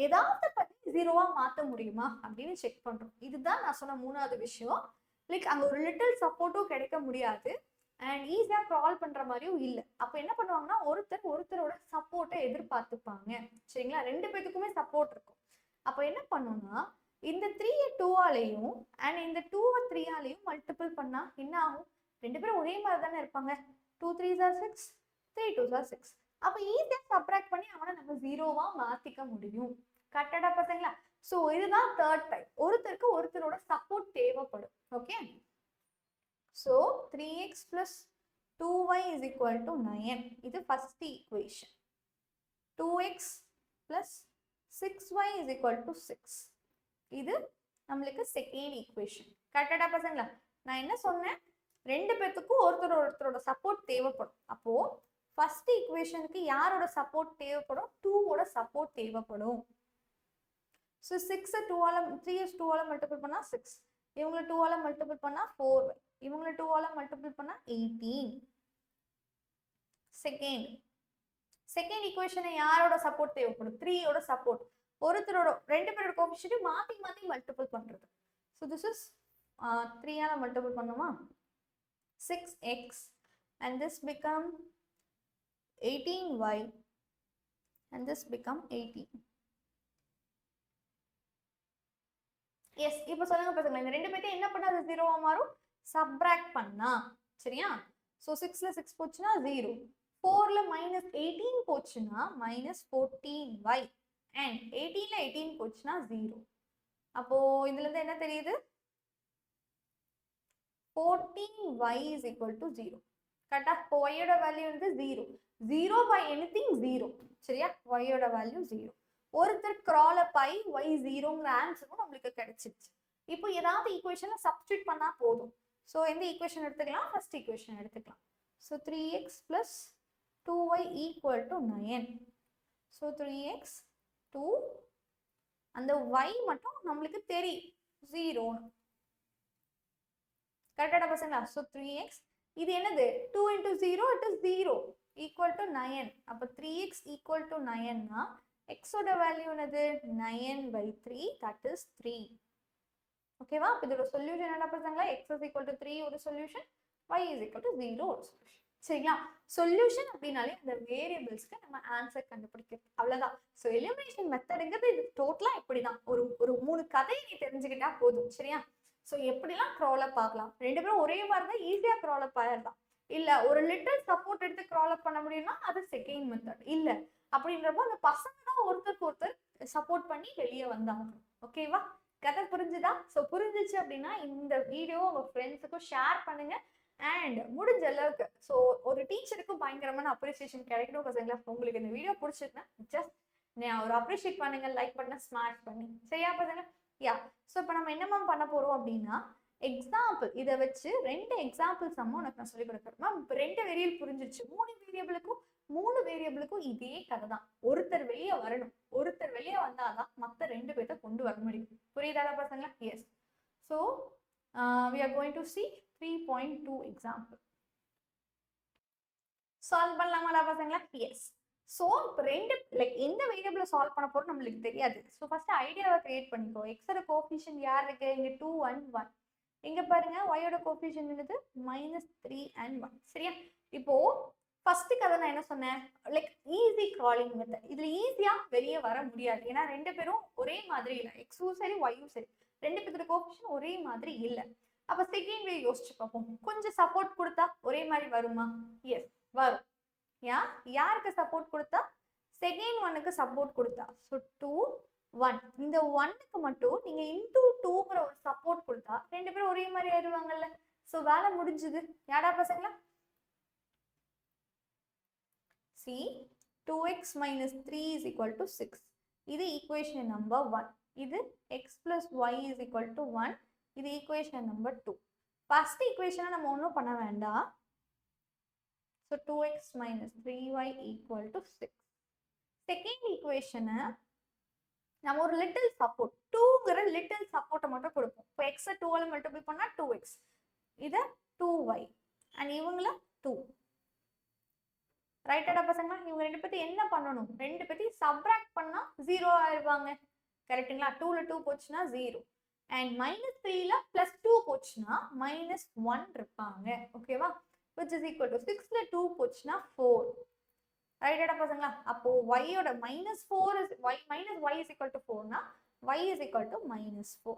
Speaker 1: ஏதாவது பண்ணி 0வா மாற்ற முடியுமா அப்படின்னு செக் பண்றோம். இதுதான் நான் சொன்ன மூணாவது விஷயம். லைக் அங்கே ஒரு லிட்டில் சப்போர்ட்டும் கிடைக்க முடியாது அண்ட் ஈஸியா க்ரால் பண்ற மாதிரியும் இல்லை. அப்போ என்ன பண்ணுவாங்கன்னா ஒருத்தரோட சப்போர்ட்டை எதிர்பார்த்துப்பாங்க. சரிங்களா? ரெண்டு பேத்துக்குமே சப்போர்ட் இருக்கும். அப்போ என்ன பண்ணுன்னா இந்த 3யை 2ஆலையும் அண்ட் இந்த 2வை 3ஆலையும் மல்டிபிள் பண்ணா என்ன ஆகும்? ரெண்டு பேரும் ஒரே மாதிரி தானே இருப்பாங்க. 2 3s are 6, 3 2s are 6. அப்போ ஈஸியா சப்ராக்ட் பண்ணி அவனை நம்ம 0வா மாத்திக்க முடியும். கரெக்டா பசங்களா? ஸோ இதுதான் தேர்ட் டைப். ஒருத்தரோட சப்போர்ட் தேவைப்படும். Okay, so 3x plus 2y is equal to 9. இது first equation. 2x plus 6y is equal to 6. இது நம்மளுக்கு செகண்ட் ஈக்குவேஷன். கரெக்டா பசங்களா? நான் என்ன சொன்னேன்? ரெண்டு பேத்துக்கும் ஒருத்தரோட சப்போர்ட் தேவைப்படும். அப்போ ஃபர்ஸ்ட் ஈக்குவேஷனுக்கு யாரோட சப்போர்ட் தேவைப்படும்? 2வோட சப்போர்ட் தேவைப்படும். ஸோ 6 2ஆல 3s 2ஆல மல்டிபிள் பண்ணா 6, இவங்களை 2ஆல மல்டிபிள் பண்ணா 4y, இவங்களை 2ஆல மல்டிபிள் பண்ணா 18. செகண்ட் ஈக்குவேஷனை யாரோட சப்போர்ட் தேவைப்படும்? 3யோட சப்போர்ட். ஒருத்தரோட ரெண்டு பேரோட கோஎஃபிஷியன்ட் மாத்தி மல்டிபிள் பண்றது. ஸோ திஸ் இஸ் 3ஆல மல்டிபிள் பண்ணுமா 6x and this become 18y and this become 18. S, இப்போ சொல்லுங்க பசங்களா, இந்த ரெண்டு பேர்த்தையும் என்ன பண்ணா அது 0வா மாறும்? சப்ராக்ட் பண்ணா. சரியா? ஸோ 6ல 6 போச்சுன்னா 0, 4ல -18 போச்சுன்னா -14y and 18ல 18 போச்சுன்னா 0. அப்போ இதுல இருந்து என்ன தெரியுது? 14y is equal to 0. கரெக்டா? இப்போ y யோட வேல்யூ வந்து 0. 0 by anything 0. சரியா? y யோட வேல்யூ 0. ஒருத்தர் கிரால் அப் ஆகி y 0ங்கிற ஆன்சரும் நம்மளுக்கு கிடைச்சிருச்சு. இப்போ ஏதாவது ஈக்குவேஷனை சப்ஸ்டியூட் பண்ணா போதும். ஸோ எந்த ஈக்குவேஷன் எடுத்துக்கலாம்? ஃபர்ஸ்ட் ஈக்குவேஷன் எடுத்துக்கலாம். So 3x plus 2y equal to 9. So 3x 2, அந்த y மட்டும் நம்மளுக்கு தெரியும் 0ன்னு. கரெக்டான பசங்களா? ஸோ 3x, இது என்னது? 2 into 0, it is 0 equal to 9. அப்போ 3x equal to 9னா எக்ஸோட வேல்யூ என்னது? 9/3, that is 3. ஓகேவா? அப்போ இதோட சொல்யூஷன் என்ன பசங்களா? x is equal to 3 ஒரு solution, y is equal to 0 ஒரு சொல்யூஷன். சரிங்களா? சொல்யூஷன் அப்படின்னாலே அந்த வேரியபிள்ஸ்க்கு நம்ம ஆன்சர் கண்டுபிடிக்கிறது, அவ்வளவுதான். ஸோ எலிமினேஷன் மெத்தடுங்கிறது இது டோட்டலா இப்படிதான். ஒரு 3 கதையை நீ தெரிஞ்சுக்கிட்டா போதும். சரியா? ஸோ எப்படிலாம் க்ரால் பார்க்கலாம், ரெண்டு பேரும் ஒரே மாதிரி தான் ஈஸியா க்ரால் ஆயிடலாம். இல்ல ஒரு லிட்டில் சப்போர்ட் எடுத்து க்ரால் அப் பண்ண முடியும்னா அது செகண்ட் மெத்தட். இல்ல அப்படின்றப்போ அந்த பசங்க தான் ஒருத்தருக்கு ஒருத்தர் சப்போர்ட் பண்ணி வெளியே வந்தாங்க. ஓகேவா? கதை புரிஞ்சுதா? ஸோ புரிஞ்சிச்சு அப்படின்னா இந்த வீடியோ உங்க ஃப்ரெண்ட்ஸுக்கும் ஷேர் பண்ணுங்க. அண்ட் முடிஞ்ச அளவுக்கு ஸோ ஒரு டீச்சருக்கும் பயங்கரமான அப்ரிசியேஷன் கிடைக்கணும் பசங்களா. உங்களுக்கு இந்த வீடியோ பிடிச்சிருக்குன்னா ஜஸ்ட் ஒரு அப்ரிஷியேட் பண்ணுங்க, லைக் பண்ண, ஸ்மாஷ் பண்ணி. சரியா பசங்க? யா. ஸோ இப்போ நம்ம என்னமா பண்ண போறோம் அப்படின்னா எக்ஸாம்பிள் இதை வச்சு 2 எக்ஸாம்பிள் சம்ம உனக்கு நான் சொல்லி கொடுக்குறேன். மேம் இப்போ 2 வேரியபிள் புரிஞ்சிருச்சு, 3 வேரியபிளுக்கும் 3 வேரியபிளுக்கும் இதே கதை தான். ஒருத்தர் வெளியே வரணும், ஒருத்தர் வெளியே வந்தாதான் மற்ற 2 பேர்த்த கொண்டு வர முடியும். புரியுதா பசங்களா? Yes. So we are going to see 3.2 example. Solve பண்ணலாமாடா பசங்களா? எஸ். ஸோ இப்போ எந்த வேரியபிளை சால்வ் பண்ண போறோம் நம்மளுக்கு தெரியாது. ஸோ ஃபர்ஸ்ட் ஐடியாவை கிரியேட் பண்ணிக்கோ. எக்ஸோட கோஎஃபிஷியன்ட் யார் இருக்கு? இங்க 2 and 1. இங்க பாருங்க ஒயோட கோஎஃபிஷியன்ட் என்னது? -3 and 1. சரியா? இப்போ ஃபர்ஸ்ட் கதை நான் என்ன சொன்னேன்? Easy crawling method. இதுல ஈஸியா வெளியே வர முடியாது. ஏன்னா 2 பேரும் ஒரே மாதிரி இல்லை. எக்ஸும் சரி ஒய்யும் சரி, 2 பேரோட கோஎஃபிஷியன்ட் ஒரே மாதிரி இல்லை. அப்ப செகண்ட் வே யோசிச்சு பார்ப்போம். கொஞ்சம் சப்போர்ட் கொடுத்தா ஒரே மாதிரி வருமா? எஸ், வரும். யாருக்கு சப்போர்ட் கொடுத்தா? செகண்ட் ஒன்னுக்கு சப்போர்ட் கொடுத்தா. ஸோ 2 1 இந்த 1க்கு மட்டும் நீங்க இன்டூ 2ங்கிற ஒரு சப்போர்ட் கொடுத்தா 2 பேரும் ஒரே மாதிரி ஆயிடுவாங்கல்ல. ஸோ வேலை முடிஞ்சுது. யாடா பசங்களா? See 2x minus 3 is equal to 6. இது ஈக்குவேஷன் நம்பர் 1. இது x plus y is equal to 1. இது ஈக்குவேஷன் நம்பர் 2. ஃபர்ஸ்ட் ஈக்குவேஷனை நம்ம ஒன்றும் பண்ண வேண்டாம். So 2x minus 3y equal to 6. Second equation நம்ம ஒரு லிட்டில் சப்போர்ட் 2ங்கிற லிட்டில் சப்போர்ட்டை மட்டும் கொடுப்போம். இப்போ x 2ஆல மல்டிப்ளை பண்ணா 2x, இத 2y and இவங்கள 2. ரைட்டடா பசங்களா? இவங்க 2 பேத்தி என்ன பண்ணணும்? 2 பேத்தி சப்ராக்ட் பண்ணா 0 ஆயிருவாங்க. கரெக்ட்டுங்களா? 2ல 2 போச்சுன்னா 0 and -3ல +2 போச்சுன்னா -1 இருப்பாங்க. ஓகேவா? which is equal to 6ல 2 போச்சுன்னா 4. ரைட்டடா பசங்களா? அப்போ y ஓட -4 is y is equal to 4 னா y is equal to -4.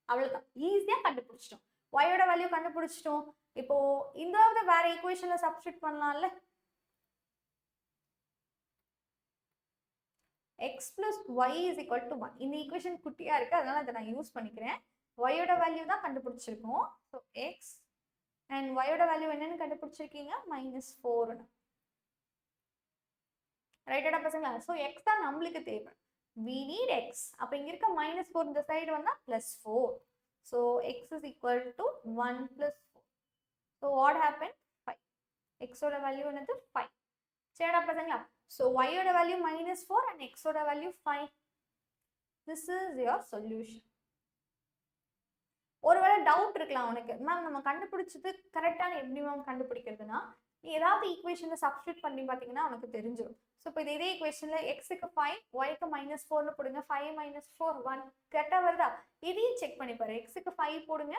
Speaker 1: அவ்வளவுதான். ஈஸியா கண்டுபிடிச்சிட்டோம். y ஓட வேல்யூ கண்டுபிடிச்சிட்டோம். இப்போ இந்த வேற ஈக்குவேஷன்ல சப்ஸ்டிட்யூட் பண்ணலாம்ல. x plus y is equal to 1. இந்த ஈக்குவேஷன் குட்டியா இருக்கு, அதனால அதை நான் யூஸ் பண்ணிக்கிறேன். y ஓட வேல்யூ தான் கண்டுபிடிச்சிருக்கோம். ஸோ x and y ஓட வேல்யூ என்னன்னு கண்டுபிடிச்சிருக்கீங்க? -4. ரைட்டடா பசங்களா? ஸோ x தான் நம்மளுக்கு தேவை. we need x. அப்போ இங்க இருக்க -4 இந்த சைடு வந்தா +4. So x is equal to 1 plus 4. So what happened? 5. x ஓட வேல்யூ என்னது? 5. சரிடா பசங்களா? ஸோ y ஓட வேல்யூ -4 and x ஓட value 5. this is your solution. ஒருவேளை டவுட் இருக்கலாம் உனக்கு, மேம் நம்ம கண்டுபிடிச்சது கரெக்டான எப்படி மேம் கண்டுபிடிக்கிறதுனா, நீ ஏதாவது ஈக்குவேஷன்ல சப்ஸ்டிட்யூட் பண்ணி பார்த்தீங்கன்னா உனக்கு தெரிஞ்சிடும். ஸோ இப்போ இதே ஈக்குவேஷன்ல எக்ஸுக்கு 5 ஒய்க்கு -4னு போடுங்க. 5 - 4 1 கரெக்டா வருதா? இதையும் செக் பண்ணி பாரு. எக்ஸுக்கு 5 போடுங்க.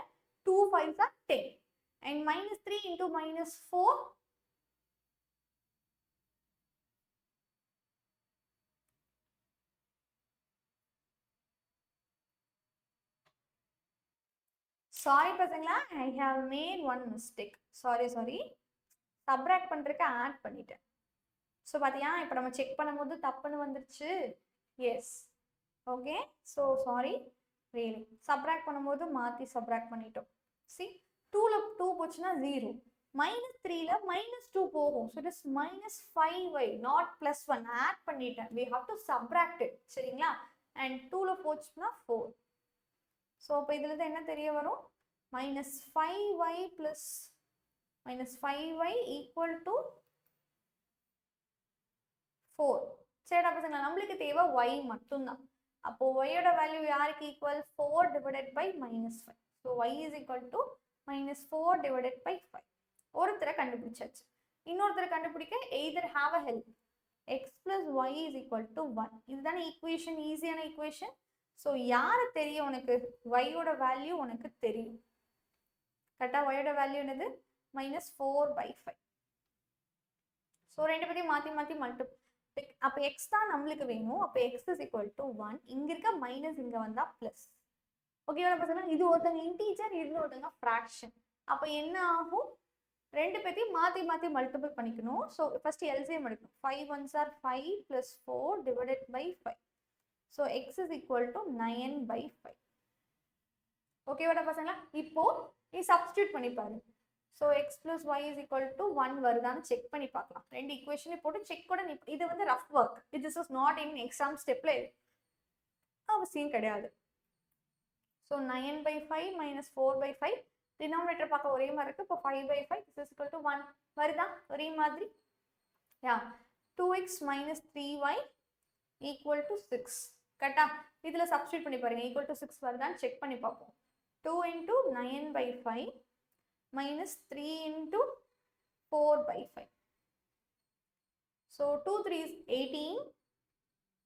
Speaker 1: 2 5s are 10 and -3 into -4 sorry பசங்களா, I have made one mistake. Sorry subtract பண்றதுக்கு ஆட் பண்ணிட்டேன். ஸோ பார்த்தியா இப்போ நம்ம செக் பண்ணும்போது தப்புன்னு வந்துருச்சு. Yes, okay. So sorry, really subtract பண்ணும்போது மாற்றி சப்ராக்ட் பண்ணிட்டோம். சி 2ல 2 போச்சுன்னா 0, -3ல -2 போகும். So it is -5y not +1. Add பண்ணிட்டேன். we have to subtract it. சரிங்களா? அண்ட் 2ல போச்சுன்னா 4. ஸோ இப்போ இதுல என்ன தெரிய வரும்? -5y plus -5y equal to 4. சரிடா பசங்களா? நம்மளுக்கு தேவை y மட்டும்தான். அப்போ y ஓட வேல்யூ யாருக்கு equal? 4 divided by -5. So y is equal to -4 divided by 5. ஒருத்தரை கண்டுபிடிச்சாச்சு. இன்னொருத்தரை கண்டுபிடிக்க either have a help. x plus y is equal to 1. இதுதானே ஈக்குவேஷன், ஈஸியான ஈக்குவேஷன். ஸோ யாரு தெரியும் உனக்கு? y ஓட வேல்யூ உனக்கு தெரியும். கரெக்டா? y ஓட வேல்யூ என்னது? -4/5. ஸோ ரெண்டு பேரையும் மாற்றி மாற்றி மல்டிப்ளை. அப்போ எக்ஸ் தான் நம்மளுக்கு வேணும். அப்போ எக்ஸ் இஸ் ஈக்குவல் டு 1. இங்கே இருக்க மைனஸ் இங்கே வந்தால் ப்ளஸ். ஓகேவா பசங்க? இது ஒருத்தங்க இன்டீஜர், இது ஒருத்தங்க ஃப்ராக்ஷன். அப்போ என்ன ஆகும்? ரெண்டு பேர்த்தையும் மாற்றி மாற்றி மல்டிபிள் பண்ணிக்கணும். ஸோ ஃபர்ஸ்ட் எல்சிஎம் எடுக்கணும். 5 1s are 5 plus 4 divided by 5. So x is equal to 9/5. ஓகேவாடா பசங்களா? இப்போ நீ சப்ஸ்டியூட் பண்ணி பாரு. So x plus y is equal to 1 வருதான்னு செக் பண்ணி பார்க்கலாம். ரெண்டு ஈக்குவேஷனே போட்டு செக் கூட. இது வந்து rough work. This is not in exam ஸ்டெப்ல அவசியம் கிடையாது. ஸோ 9/5 minus 4/5 டினாமினேட்டர் பார்க்க ஒரே மாதிரி இருக்கு. இப்போ 5/5 இஸ் ஈக்குவல் டு 1 வருதா? ஒரே மாதிரி. யா 2x minus 3y equal to 6. கரெக்டா? இதில் சப்ஸ்டியூட் பண்ணி பாருங்க, equal to 6 வருதான்னு செக் பண்ணி பார்ப்போம். 2 into 9 by 5 minus 3 into 4 by 5. So 2 3 is 18,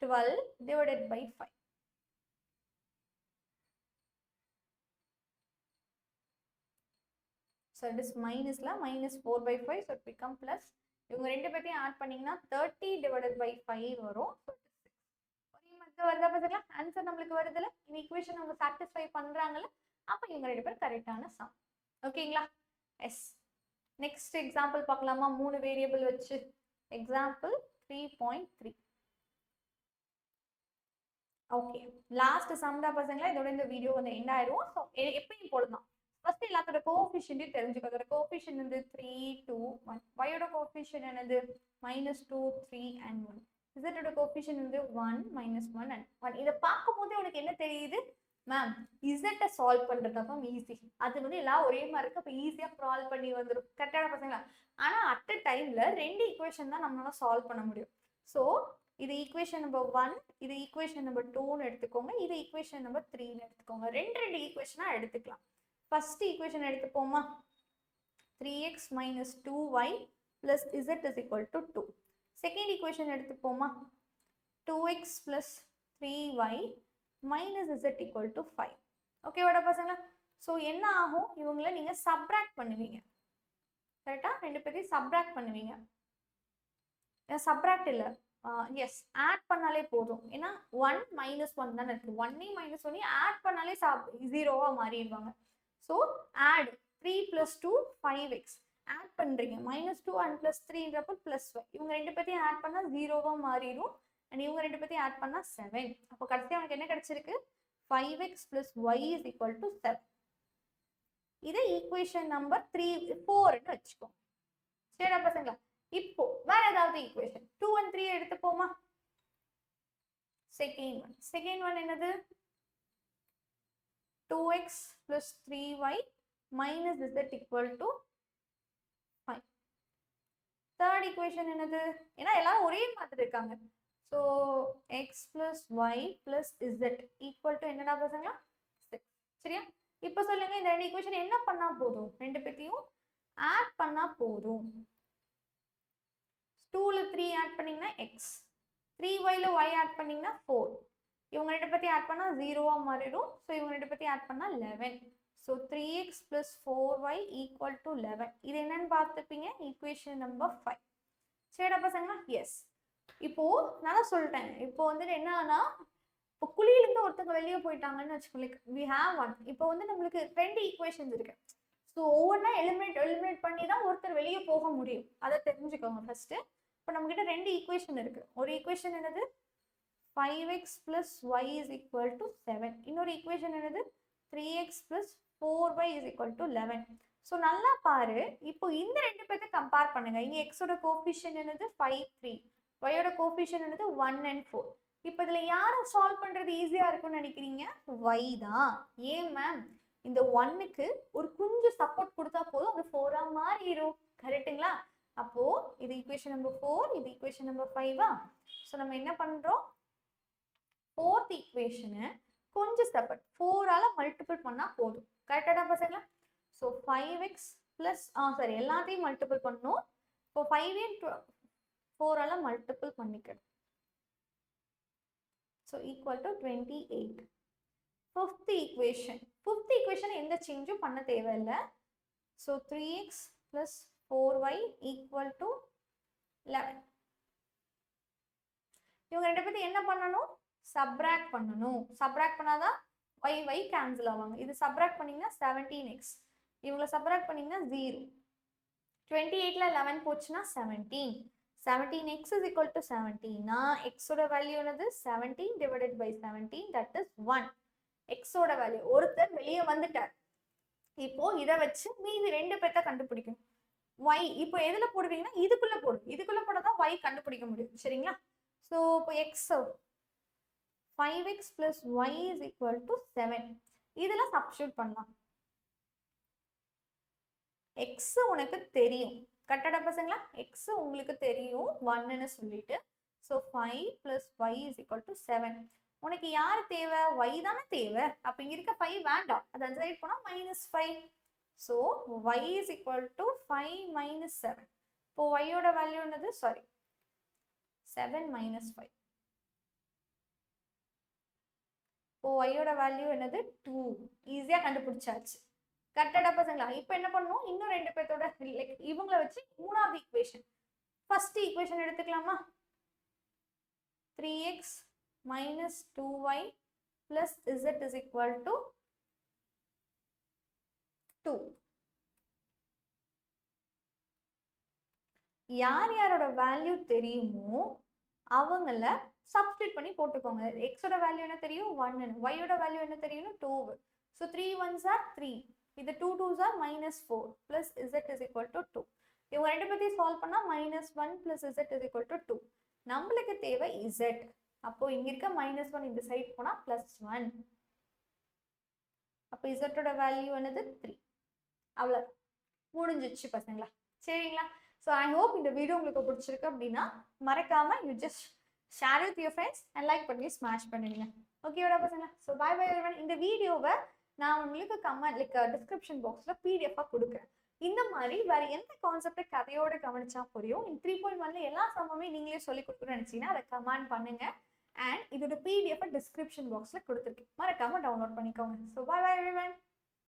Speaker 1: 12 divided by 5. So it is minus la, minus 4 by 5, so it become plus. இவங்க ரெண்டு பேத்தையும் ஆட் பண்ணீங்கன்னா 30 divided by 5 வரும். ஒரே மாதிரி வருதா பார்த்தீங்களா? ஆன்சர் நம்மளுக்கு வருதுல. இந்த ஈக்குவேஷன் அவங்க சாட்டிஸ்ஃபை பண்றாங்கல்ல, அப்போ இவங்க ரெண்டு பேரும் கரெக்டான சம். ஓகேங்களா? எஸ். நெக்ஸ்ட் எக்ஸாம்பிள் பார்க்கலாமா? 3 வேரியபிள் வச்சு. எக்ஸாம்பிள் 3.3. ஓகே, லாஸ்ட் சம்டா பசங்களா, இதோட இந்த வீடியோ வந்து எண்ட் ஆயிரும். ஸோ எப்பயும் போடலாம். ஃபர்ஸ்ட் எல்லாத்தோட கோஎஃபிஷியன்ட்டையும் தெரிஞ்சுக்கோ. அதோட கோஎஃபிஷியன்ட் வந்து 3, 2, 1. y-ஓட கோஎஃபிஷியன்ட் என்னது? -2, 3 and 1. z-ஓட கோஎஃபிஷியன்ட் வந்து 1, -1 and 1. இதை பார்க்கும்போது உனக்கு என்ன தெரியுது? மேம், z-ஐ சால்வ் பண்றது அப்போ ஈஸி. அது வந்து எல்லாம் ஒரே மாதிரி இருக்கு, அப்போ ஈஸியா சால்வ் பண்ணி வந்துடும். கரெக்டான பசங்களா? ஆனா அட் அ டைம்ல 2 ஈக்குவேஷன் தான் நம்மளால சால்வ் பண்ண முடியும். ஸோ இது ஈக்குவேஷன் நம்பர் 1, இது ஈக்குவேஷன் நம்பர் 2ன்னு எடுத்துக்கோங்க, இது ஈக்குவேஷன் நம்பர் 3ன்னு எடுத்துக்கோங்க. ரெண்டு ஈக்குவேஷனா எடுத்துக்கலாம். ஃபர்ஸ்ட் ஈக்குவேஷன் எடுத்துப்போமா? 3x minus 2y plus z is equal to 2. Second equation எடுத்துப்போமா? 2x plus 3y minus z equal to 5. ஓகேவாடா பசங்களா? ஸோ என்ன ஆகும்? இவங்களை நீங்க சப்ராக்ட் பண்ணுவீங்க. கரெக்டா? ரெண்டு பேரையும் சப்ராக்ட் பண்ணுவீங்க. சப்ராக்ட் இல்லை, எஸ், ஆட் பண்ணாலே போதும். ஏன்னா 1 minus 1 தானே இருக்கு. 1 minus 1 ஆட் பண்ணாலே 0வா மாறிடுவாங்க. So add 3 plus 2 5x add பண்றீங்க. -2 and +3ன்றப்போ +5. இவங்க ரெண்டு பேத்தையும் ஆட் பண்ணா 0வா மாறிடும். அண்ட் இவங்க ரெண்டு பேத்தையும் ஆட் பண்ணா 7. அப்போ கடைசியா அவனுக்கு என்ன கிடைச்சிருக்கு? 5x plus y is equal to 7. இதை ஈக்குவேஷன் நம்பர் 4ன்னு வச்சுக்கோங்க. சரிடா பசங்களா? இப்போ வேற ஏதாவது ஈக்குவேஷன் 2 and 3 எடுத்துப்போமா? செகண்ட் ஒன் என்னது? 2x plus 3y minus z equal to 5. Third equation என்னது? ஏன்னா எல்லாரும் ஒரே மாதிரி இருக்காங்க. So x plus y plus z equal to என்னடா பசங்களா? 6. சரியா? இப்போ சொல்லுங்க, இந்த ரெண்டு ஈக்குவேஷன் என்ன பண்ணா போதும்? ரெண்டு பேத்தையும் ஆட் பண்ணா போதும். 2ல 3 ஆட் பண்ணீங்கன்னா x, 3yல y ஆட் பண்ணீங்கன்னா 4. இவங்க ரெண்டு பேத்தையும் ஆட் பண்ணா 0வா மாறிடும். ஸோ இவங்க ரெண்டு பேத்தையும் ஆட் பண்ணா 11. So 3x plus 4y equal to 11. இது என்னன்னு பார்த்துப்பீங்க? Equation number 5. சரிடா பசங்களா? எஸ். இப்போ நான் சொல்லிட்டேன், இப்போ வந்துட்டு என்னன்னா, இப்போ குழியிலிருந்து ஒருத்தங்க வெளியே போயிட்டாங்கன்னு வச்சுக்கோங்க. we have one. இப்போ வந்து நம்மளுக்கு 2 ஈக்குவேஷன்ஸ் இருக்கு. ஸோ ஒவ்வொன்றா எலிமினேட் பண்ணி தான் ஒருத்தர் வெளியே போக முடியும். அதை தெரிஞ்சுக்கோங்க ஃபர்ஸ்ட். இப்போ நம்ம கிட்ட 2 ஈக்குவேஷன் இருக்கு. ஒரு ஈக்குவேஷன் என்னது? 5x plus y is equal to 7. இன்னொரு ஈக்குவேஷன் என்னது? 3x plus 4y is equal to 11. So நல்லா பாரு, இப்போ இந்த ரெண்டு பேர்த்த கம்பேர் பண்ணுங்க. இங்க x-ஓட கோஎஃபிஷியன்ட் என்னது? 5, 3. y-ஓட கோஎஃபிஷியன்ட் என்னது? 1 and 4. இப்போ இதுல யாரை சால்வ் பண்றது ஈஸியா இருக்கும்னு நினைக்கிறீங்க? y தான். ஏன் மேம்? இந்த 1க்கு ஒரு கொஞ்சம் சப்போர்ட் கொடுத்தா போதும், அது 4ஆ மாறிடும். கரெக்ட்டுங்களா? அப்போ இது ஈக்குவேஷன் நம்பர் 4, இது ஈக்குவேஷன் நம்பர் 5ஆ? ஸோ நம்ம என்ன பண்றோம்? ஃபோர்த் ஈக்குவேஷனை கொஞ்சம் சப்போர்ட் 4ஆல மல்டிபிள் பண்ணா போதும். கரெக்டாடா பசங்களா? ஸோ 5x பிளஸ் எல்லாத்தையும் மல்டிபிள் பண்ணணும். இப்போ 5 4ஆல மல்டிபிள் பண்ணிக்கணும். So equal to 28. Fifth equation எந்த சேஞ்சும் பண்ண தேவையில்லை. So 3x plus 4y equal to 11. இவங்க ரெண்டு பேரும் என்ன பண்ணணும்? சப்ராக்ட் பண்ணணும். சப்ராக்ட் பண்ணாதான் y கேன்சல் ஆவாங்க. இது சப்ராக்ட் பண்ணீங்கன்னா 17x. இவங்களை சப்ராக்ட் பண்ணீங்கன்னா 0. 28ல 11 போச்சுன்னா 17. 17x is equal to 17. x-ஓட வேல்யூ என்னது? 17 divided by 17, that is 1. x-ஓட வேல்யூ. ஒருத்தர் வெளியே வந்துட்டார். இப்போ இதை வச்சு மீதி ரெண்டு பேர்த்த கண்டுபிடிக்கணும். y இப்போ எதுல போடுவீங்கன்னா இதுக்குள்ள போடும். இதுக்குள்ள போடதான் y கண்டுபிடிக்க முடியும். சரிங்களா? ஸோ இப்போ x 5x plus y is equal to 7. இதுல சப்ஸ்டிட்யூட் பண்ணலாம். x உனக்கு தெரியும். கரெக்டாடா பசங்களா? x உங்களுக்கு தெரியும் 1ன்னு சொல்லிட்டு. So 5 + y = 7. உனக்கு யார் தேவை? y தானே தேவை. அப்ப இங்க இருக்க 5 வேண்டாம். அது அந்த சைடு போனா -5. So y = 5 - 7. இப்போ y யோட வேல்யூ என்னது? சாரி 7 - 5. இப்போ y யோட வேல்யூ என்னது? 2. ஈஸியா கண்டுபிடிச்சாச்சு. கரெக்டாடா பசங்களா? இப்போ என்ன பண்ணணும்? இன்னும் ரெண்டு பேர்த்தோட லைக் இவங்கள வச்சு மூணாவது ஈக்குவேஷன். ஃபர்ஸ்ட் ஈக்குவேஷன் எடுத்துக்கலாமா? 3x - 2y plus z = 2. யார் யாரோட வேல்யூ தெரியுமோ அவங்கள சப்ஸ்டிட் பண்ணி போட்டுக்கோங்க. x ஓட வேல்யூ என்ன தெரியும்? 1. y ஓட வேல்யூ என்ன தெரியும்? 2. So 3 1s are 3. இது 2 2s are -4 plus z = 2. இவங்க ரெண்டு பேத்தையும் சால்வ் பண்ணா -1 plus z = 2. நம்மளுக்கு தேவை z. அப்போ இங்க இருக்க -1 இந்த சைடு போனா +1. அப்போ z ஓட வேல்யூ என்னது? 3. அவ்வளோ முடிஞ்சிச்சு பசங்களா. சரிங்களா? ஸோ ஐ ஹோப் இந்த வீடியோ உங்களுக்கு பிடிச்சிருக்கு அப்படின்னா மறக்காம you just share with your friends and like பண்ணி ஸ்மாஷ் பண்ணிடுங்க. ஓகேவா பசங்களா? So bye bye everyone. இந்த வீடியோவை நான் உங்களுக்கு லைக் டிஸ்கிரிப்ஷன் பாக்ஸில் பிடிஎஃபாக கொடுக்குறேன். இந்த மாதிரி வேற எந்த கான்செப்டை கதையோட கவனிச்சா புரியும். இந்த 3.1ல எல்லா சமமே நீங்களே சொல்லி கொடுக்கணும்னு நினைச்சீங்கன்னா அதை கமெண்ட் பண்ணுங்க. அண்ட் இதோட பிடிஎஃப் டிஸ்கிரிப்ஷன் பாக்ஸில் கொடுத்துருக்கேன். மறக்காம டவுன்லோட் பண்ணிக்கோங்க. So bye bye everyone.